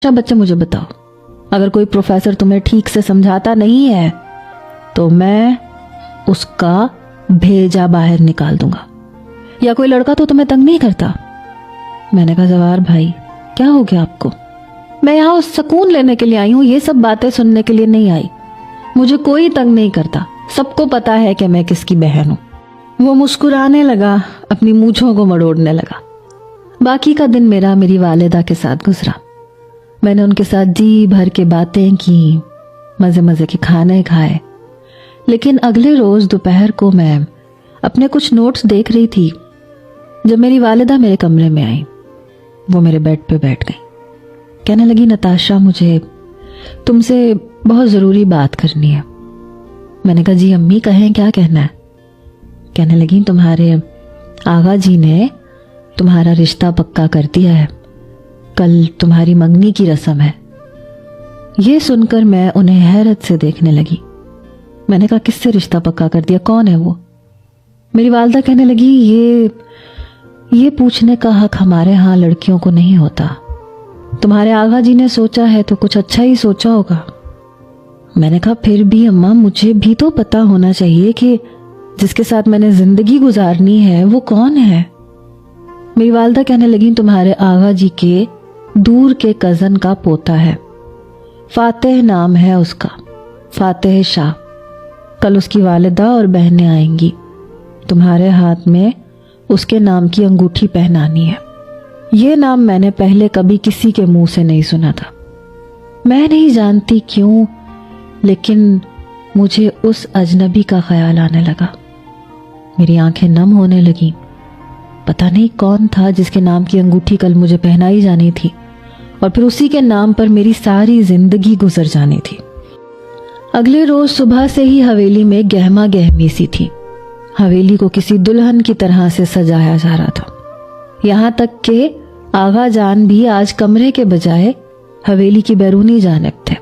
अच्छा बच्चे मुझे बताओ, अगर कोई प्रोफेसर तुम्हें ठीक से समझाता नहीं है तो मैं उसका भेजा बाहर निकाल दूंगा। या कोई लड़का तो तुम्हें तंग नहीं करता? मैंने कहा जवाहर भाई क्या हो गया आपको? मैं यहाँ सुकून लेने के लिए आई हूँ, ये सब बातें सुनने के लिए नहीं आई। मुझे कोई तंग नहीं करता, सबको पता है कि मैं किसकी बहन हूँ। वो मुस्कुराने लगा, अपनी मूंछों को मड़ोड़ने लगा। बाकी का दिन मेरा मेरी वालिदा के साथ गुजरा। मैंने उनके साथ जी भर के बातें की, मजे मजे के खाने खाए। लेकिन अगले रोज दोपहर को मैं अपने कुछ नोट्स देख रही थी जब मेरी वालिदा मेरे कमरे में आई। वो मेरे बेड पे बैठ गई। कहने लगी नताशा मुझे तुमसे बहुत ज़रूरी बात करनी है। मैंने कहा जी अम्मी कहें, क्या कहना है? कहने लगी तुम्हारे आगा जी ने तुम्हारा रिश्ता पक्का कर दिया है, कल तुम्हारी मंगनी की रस्म है। ये सुनकर मैं उन्हें हैरत से देखने लगी। मैंने कहा किससे रिश्ता पक्का कर दिया, कौन है वो? मेरी वालिदा कहने लगी ये पूछने का हक हमारे यहाँ लड़कियों को नहीं होता। तुम्हारे आगा जी ने सोचा है तो कुछ अच्छा ही सोचा होगा। मैंने कहा फिर भी अम्मा मुझे भी तो पता होना चाहिए कि जिसके साथ मैंने जिंदगी गुजारनी है वो कौन है। मेरी वालिदा कहने लगी तुम्हारे आगा जी के दूर के कजन का पोता है, फातेह नाम है उसका, फातेह शाह। कल उसकी वालिदा और बहनें आएंगी, तुम्हारे हाथ में उसके नाम की अंगूठी पहनानी है। ये नाम मैंने पहले कभी किसी के मुंह से नहीं सुना था। मैं नहीं जानती क्यों, लेकिन मुझे उस अजनबी का ख्याल आने लगा। मेरी आंखें नम होने लगी। पता नहीं कौन था जिसके नाम की अंगूठी कल मुझे पहनाई जानी थी और फिर उसी के नाम पर मेरी सारी जिंदगी गुजर जानी थी। अगले रोज सुबह से ही हवेली में गहमा गहमी सी थी। हवेली को किसी दुल्हन की तरह से सजाया जा रहा था। यहाँ तक कि आगा जान भी आज कमरे के बजाय हवेली की बैरूनी जानिब थे।